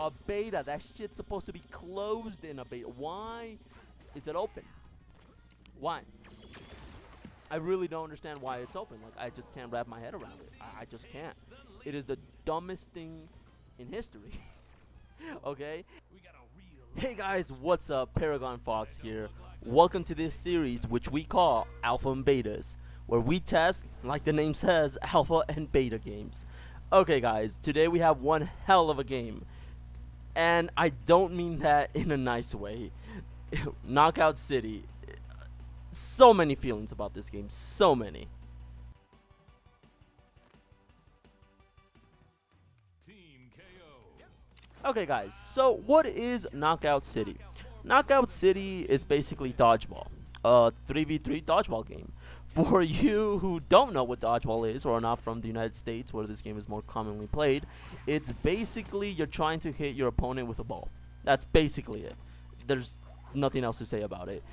A beta, that shit's supposed to be closed in a beta. Why is it open? Why? I really don't understand why it's open. Like, I just can't wrap my head around it. I just can't. It is the dumbest thing in history. Okay? Hey guys, what's up? Paragon Fox here. Welcome to this series, which we call Alpha and Betas, where we test, like the name says, alpha and beta games. Okay guys, today we have one hell of a game. And I don't mean that in a nice way. Knockout City. So many feelings about this game. So many. Okay guys, so what is Knockout City? Knockout City is basically dodgeball. A 3v3 dodgeball game. For you who don't know what dodgeball is or are not from the United States where this game is more commonly played, it's basically you're trying to hit your opponent with a ball. That's basically it. There's nothing else to say about it.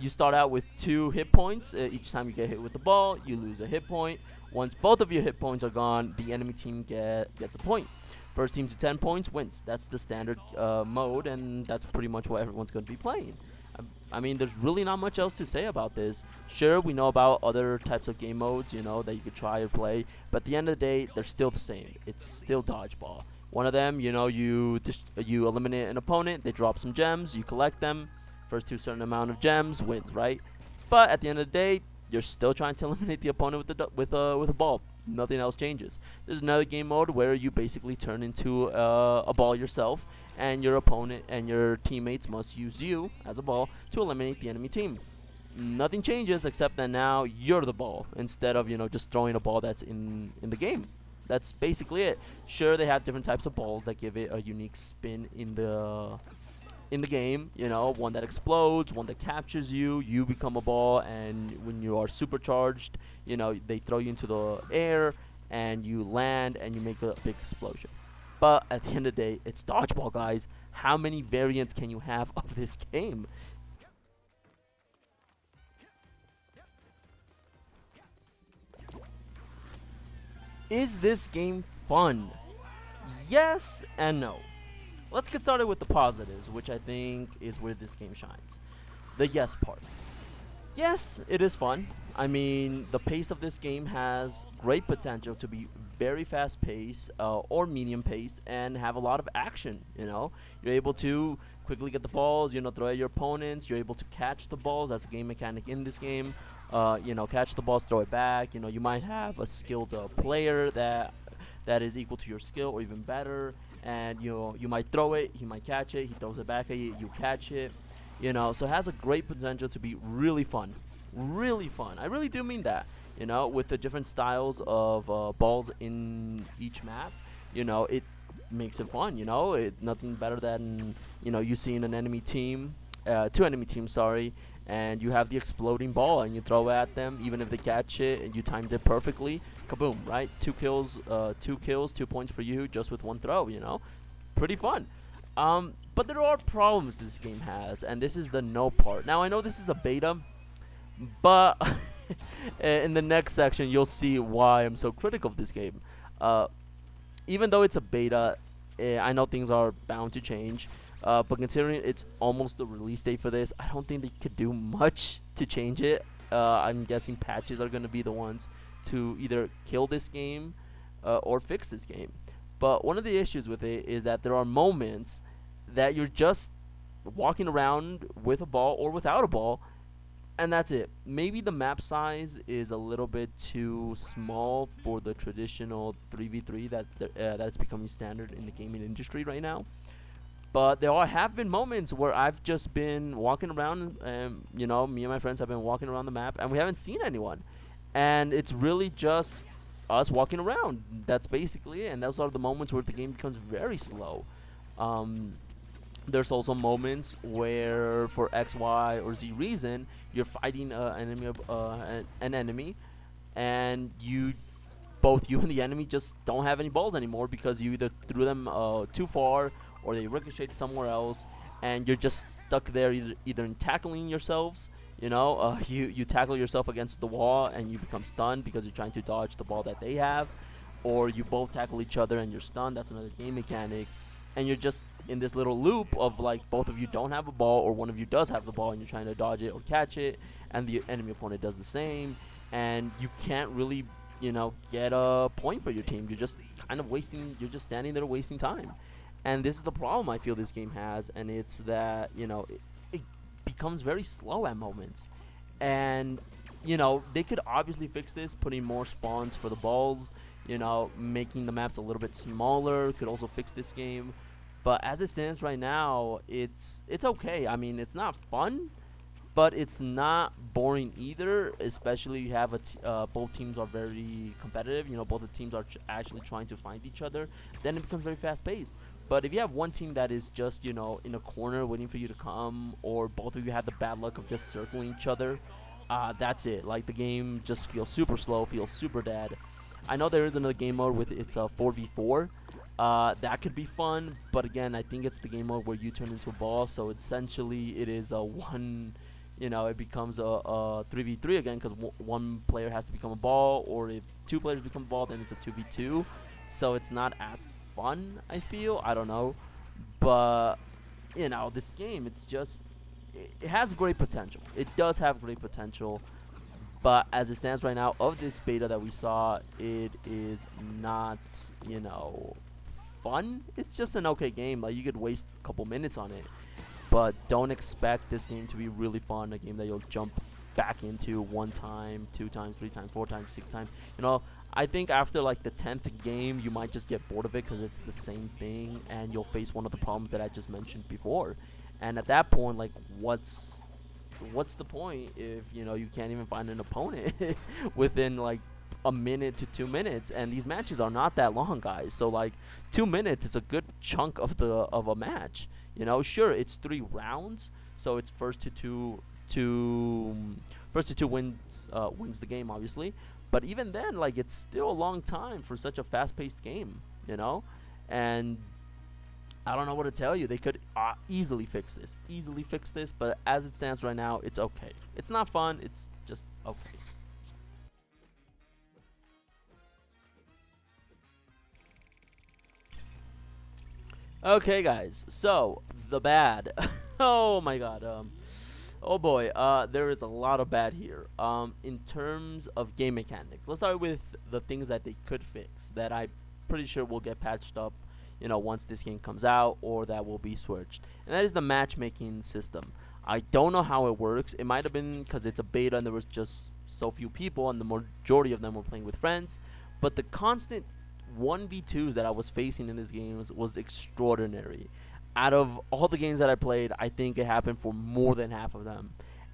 You start out with 2 hit points. Each time you get hit with the ball, you lose a hit point. Once both of your hit points are gone, the enemy team gets a point. First team to 10 points wins. That's the standard mode, and that's pretty much what everyone's going to be playing. I mean, there's really not much else to say about this. Sure, we know about other types of game modes, you know, that you could try or play, but at the end of the day, they're still the same. It's still dodgeball. One of them, you know, you eliminate an opponent, they drop some gems, you collect them. First to a certain amount of gems wins, right? But at the end of the day, you're still trying to eliminate the opponent with a ball. Nothing else changes. There's another game mode where you basically turn into a ball yourself, and your opponent and your teammates must use you as a ball to eliminate the enemy team. Nothing changes except that now you're the ball instead of, you know, just throwing a ball that's in the game. That's basically it. Sure, they have different types of balls that give it a unique spin in the game, you know, one that explodes, one that captures you, you become a ball, and when you are supercharged, you know, they throw you into the air, and you land, and you make a big explosion. But at the end of the day, it's dodgeball, guys. How many variants can you have of this game? Is this game fun? Yes and no. Let's get started with the positives, which I think is where this game shines. The yes part. Yes, it is fun. I mean, the pace of this game has great potential to be very fast paced or medium paced and have a lot of action, you know. You're able to quickly get the balls, you know, throw at your opponents. You're able to catch the balls. That's a game mechanic in this game. You know, catch the balls, throw it back. You know, you might have a skilled player that is equal to your skill or even better. And you might throw it, he might catch it, he throws it back at you, you catch it, you know. So it has a great potential to be really fun. I really do mean that, you know, with the different styles of balls in each map. You know, it makes it fun, you know. Nothing better than, you know, you seeing an enemy team, 2 enemy teams, sorry, and you have the exploding ball and you throw at them. Even if they catch it and you timed it perfectly, kaboom, right? 2 kills, 2 points for you just with 1 throw, you know. Pretty fun. But there are problems this game has, and this is the no part. Now, I know this is a beta, but in the next section, you'll see why I'm so critical of this game. Even though it's a beta, I know things are bound to change. But considering it's almost the release date for this, I don't think they could do much to change it. I'm guessing patches are going to be the ones to either kill this game or fix this game. But one of the issues with it is that there are moments that you're just walking around with a ball or without a ball, and that's it. Maybe the map size is a little bit too small for the traditional 3v3 that's becoming standard in the gaming industry right now. But there have been moments where I've just been walking around, and you know, me and my friends have been walking around the map, and we haven't seen anyone. And it's really just us walking around. That's basically it. And those are the moments where the game becomes very slow. There's also moments where, for X, Y, or Z reason, you're fighting an enemy, and both you and the enemy just don't have any balls anymore because you either threw them too far, or they ricochet somewhere else, and you're just stuck there either in tackling yourselves, you know, you tackle yourself against the wall and you become stunned because you're trying to dodge the ball that they have, or you both tackle each other and you're stunned. That's another game mechanic. and you're just in this little loop of like both of you don't have a ball or one of you does have the ball and you're trying to dodge it or catch it, and the enemy opponent does the same, and you can't really get a point for your team. You're just kind of wasting. You're just standing there wasting time, and this is the problem I feel this game has, and it's that it becomes very slow at moments, and they could obviously fix this, putting more spawns for the balls, making the maps a little bit smaller could also fix this game. But as it stands right now, it's okay. I mean, it's not fun, but it's not boring either. Especially you have both teams are very competitive. Both the teams are actually trying to find each other. Then it becomes very fast paced. But if you have one team that is just in a corner waiting for you to come, or both of you have the bad luck of just circling each other, that's it. Like, the game just feels super slow, feels super dead. I know there is another game mode with it's a 4v4. That could be fun, but again, I think it's the game mode where you turn into a ball. So essentially, it is a one. It becomes a 3v3 again because one player has to become a ball, or if two players become a ball, then it's a 2v2. So it's not as fun, I feel. I don't know, but this game, it's just it has great potential. It does have great potential. But as it stands right now, of this beta that we saw, it is not, fun. It's just an okay game. Like, you could waste a couple minutes on it, but don't expect this game to be really fun. A game that you'll jump back into one time, two times, three times, four times, six times. I think after like the 10th game, you might just get bored of it because it's the same thing, and you'll face one of the problems that I just mentioned before. And at that point, like, what's the point if you can't even find an opponent within like a minute to 2 minutes? And these matches are not that long, guys. So like 2 minutes is a good chunk of a match. Sure, it's 3 rounds, so it's first to two wins the game, obviously. But even then, like, it's still a long time for such a fast-paced game. And I don't know what to tell you. They could easily fix this, but as it stands right now, it's okay. It's not fun, it's just okay. Okay, guys, so the bad. Oh my god, oh boy, there is a lot of bad here. In terms of game mechanics, let's start with the things that they could fix that I'm pretty sure will get patched up once this game comes out, or that will be switched. And that is the matchmaking system. I don't know how it works. It might have been because it's a beta and there was just so few people and the majority of them were playing with friends. But the constant 1v2s that I was facing in this game was extraordinary. Out of all the games that I played, I think it happened for more than half of them.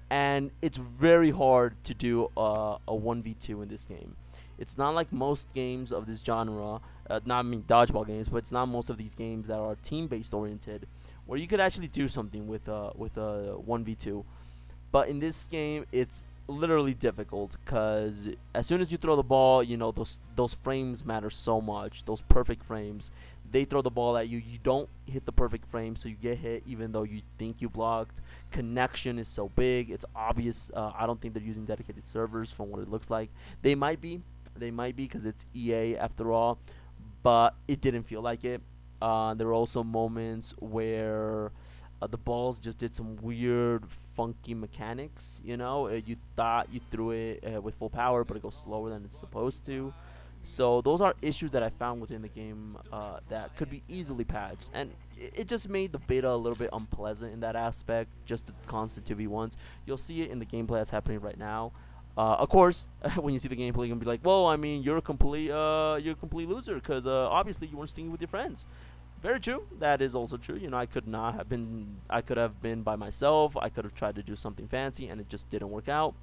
And it's very hard to do a 1v2 in this game. It's not like most games of this genre, dodgeball games, but it's not most of these games that are team-based oriented, where you could actually do something with a 1v2. But in this game, it's literally difficult because as soon as you throw the ball, those frames matter so much. Those perfect frames. They throw the ball at you. You don't hit the perfect frame, so you get hit even though you think you blocked. Connection is so big. It's obvious. I don't think they're using dedicated servers from what it looks like. They might be because it's EA after all, but it didn't feel like it. There were also moments where the balls just did some weird, funky mechanics. You thought you threw it with full power, but it goes slower than it's supposed to. So those are issues that I found within the game that could be easily patched, and it just made the beta a little bit unpleasant in that aspect. Just the constant 2v1s. You'll see it in the gameplay that's happening right now. Of course, when you see the gameplay, you're gonna be like, "Well, I mean, you're a complete loser because obviously you weren't sticking with your friends." Very true. That is also true. I could have been by myself. I could have tried to do something fancy, and it just didn't work out.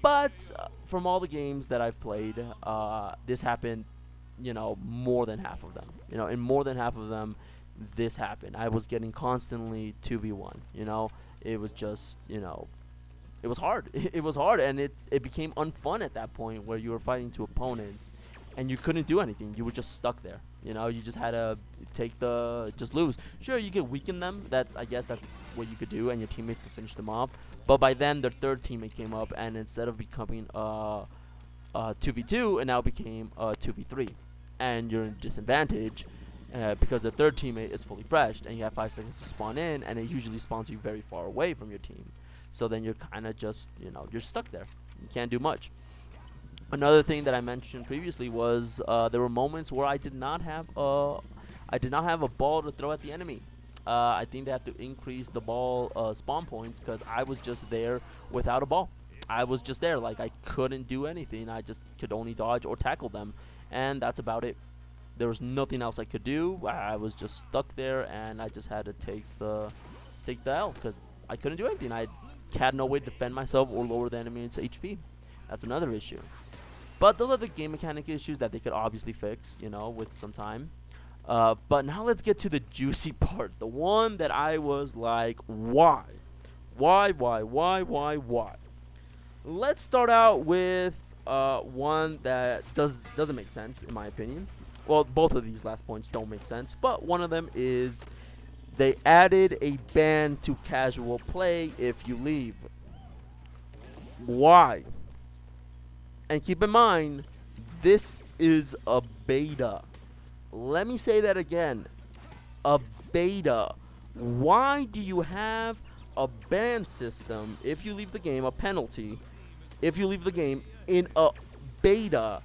But from all the games that I've played, this happened. More than half of them. In more than half of them, this happened. I was getting constantly 2v1. It was just it was hard. It was hard, and it became unfun at that point where you were fighting two opponents, and you couldn't do anything. You were just stuck there. You just had to just lose. Sure, you could weaken them. I guess that's what you could do, and your teammates could finish them off. But by then, their third teammate came up, and instead of becoming 2v2, it now became 2v3, and you're in disadvantage. because the third teammate is fully fresh, and you have 5 seconds to spawn in, and it usually spawns you very far away from your team. So then you're kind of just, you're stuck there. You can't do much. Another thing that I mentioned previously was there were moments where I did not have a ball to throw at the enemy. I think they have to increase the ball spawn points because I was just there without a ball. I was just there, like I couldn't do anything. I just could only dodge or tackle them, and that's about it. There was nothing else I could do. I was just stuck there, and I just had to take the L because I couldn't do anything. I had no way to defend myself or lower the enemy's HP. That's another issue. But those are the game mechanic issues that they could obviously fix, with some time. But now let's get to the juicy part, the one that I was like, why? Why? Let's start out with one that doesn't make sense, in my opinion. Well, both of these last points don't make sense, but one of them is they added a ban to casual play if you leave. Why? And keep in mind, this is a beta. Let me say that again. A beta. Why do you have a ban system if you leave the game, a penalty, if you leave the game in a beta?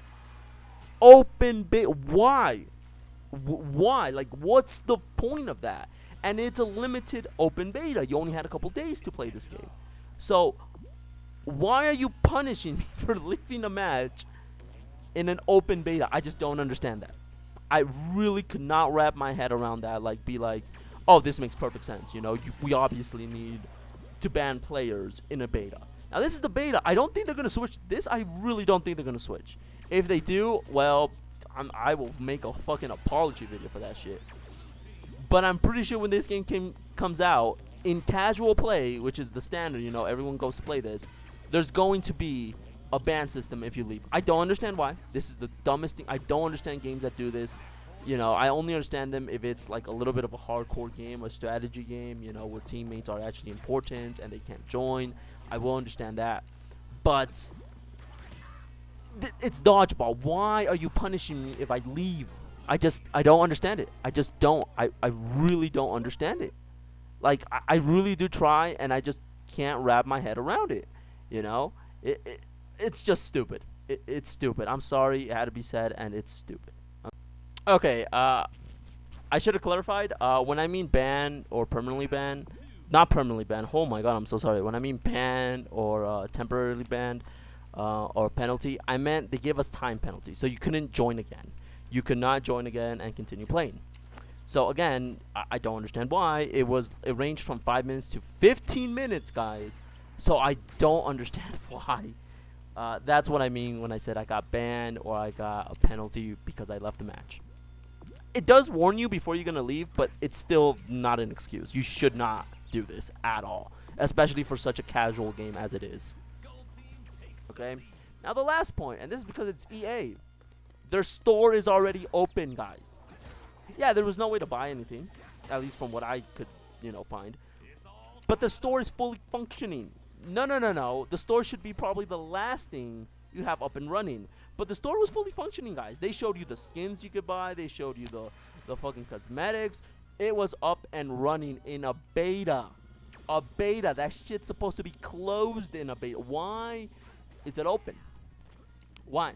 Open beta. Why? Why? Like, what's the point of that? And it's a limited open beta. You only had a couple days to play this game. So, why are you punishing me for leaving a match in an open beta? I just don't understand that. I really could not wrap my head around that. Like, be like, oh, this makes perfect sense. We obviously need to ban players in a beta. Now, this is the beta. I don't think they're going to switch this. I really don't think they're going to switch. If they do, well, I will make a fucking apology video for that shit. But I'm pretty sure when this game comes out, in casual play, which is the standard, everyone goes to play this, there's going to be a ban system if you leave. I don't understand why. This is the dumbest thing. I don't understand games that do this. I only understand them if it's like a little bit of a hardcore game, a strategy game, where teammates are actually important and they can't join. I will understand that. But it's dodgeball. Why are you punishing me if I leave? I don't understand it. I just don't. I really don't understand it. Like, I really do try, and I just can't wrap my head around it. It's just stupid. It's stupid. I'm sorry, it had to be said, and it's stupid. Okay, I should have clarified. When I mean ban or permanently ban, not permanently ban. Oh my god, I'm so sorry. When I mean ban or temporarily banned or penalty, I meant they gave us time penalty, so you couldn't join again. You could not join again and continue playing. So again, I don't understand why. It ranged from 5 minutes to 15 minutes, guys. So I don't understand why. That's what I mean when I said I got banned or I got a penalty because I left the match. It does warn you before you're going to leave, but it's still not an excuse. You should not do this at all, especially for such a casual game as it is. Okay? Now the last point, and this is because it's EA. Their store is already open, guys. Yeah, there was no way to buy anything, at least from what I could, find. But the store is fully functioning. No. The store should be probably the last thing you have up and running. But the store was fully functioning, guys. They showed you the skins you could buy. They showed you the fucking cosmetics. It was up and running in a beta. A beta. That shit's supposed to be closed in a beta. Why is it open? Why?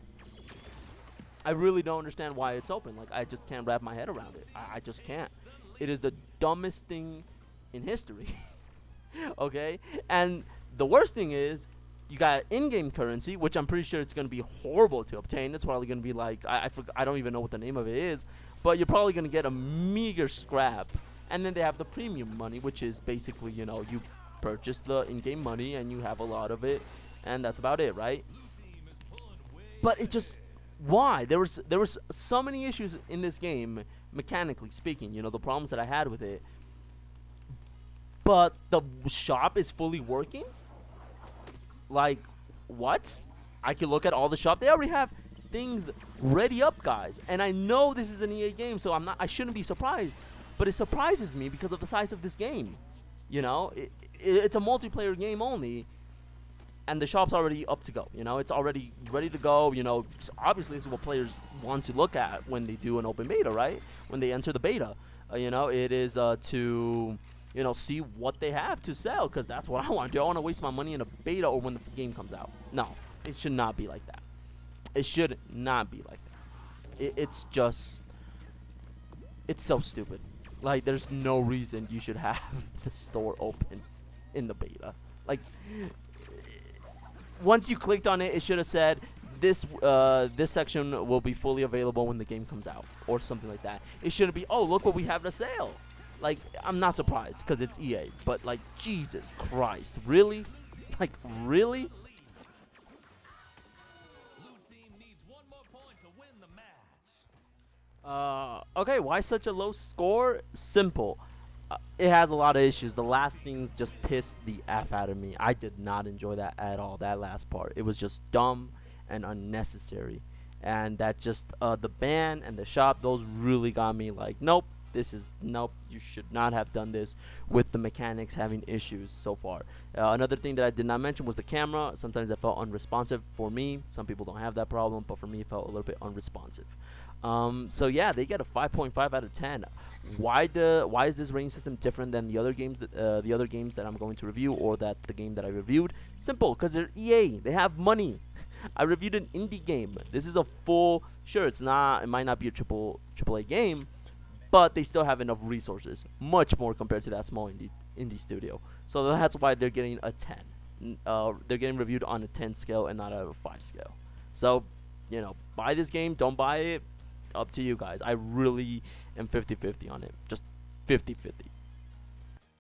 I really don't understand why it's open. Like, I just can't wrap my head around it. I just can't. It is the dumbest thing in history. Okay? And the worst thing is, you got in-game currency, which I'm pretty sure it's going to be horrible to obtain. It's probably going to be like, I don't even know what the name of it is, but you're probably going to get a meager scrap. And then they have the premium money, which is basically, you purchase the in-game money and you have a lot of it, and that's about it, right? But it just, why? There was so many issues in this game, mechanically speaking, the problems that I had with it. But the shop is fully working? Like, what? I can look at all the shop. They already have things ready up, guys. And I know this is an EA game, so I shouldn't be surprised. But it surprises me because of the size of this game. It's a multiplayer game only. and the shop's already up to go. You know, it's already ready to go. You know, obviously this is what players want to look at when they do an open beta, right? When they enter the beta, you know, it is to see what they have to sell, because that's what I want to do. I want to waste my money in a beta or when the game comes out. No, it should not be like that. It should not be like that. It's just, it's so stupid. Like, there's no reason you should have the store open in the beta. Like, once you clicked on it, it should have said this section will be fully available when the game comes out, or something like that. It shouldn't be, oh, look what we have to sale. Like, I'm not surprised because it's EA, but like, Jesus Christ, really? Like, really? Okay, why such a low score? Simple. It has a lot of issues. The last things just pissed the F out of me. I did not enjoy that at all, that last part. It was just dumb and unnecessary. And that just, the ban and the shop, those really got me like, nope, nope, you should not have done this with the mechanics having issues so far. Another thing that I did not mention was the camera. Sometimes it felt unresponsive for me. Some people don't have that problem, but for me it felt a little bit unresponsive. So yeah, they get a 5.5 out of 10. Why is this rating system different than the other games that I'm going to review, or that the game that I reviewed? Simple, because they're EA. They have money. I reviewed an indie game. This is a full, sure, it might not be a AAA game, but they still have enough resources, much more compared to that small indie studio. So that's why they're getting a 10. They're getting reviewed on a 10 scale and not a 5 scale. So, buy this game, don't buy it, up to you guys. I really am 50-50 on it. Just 50-50.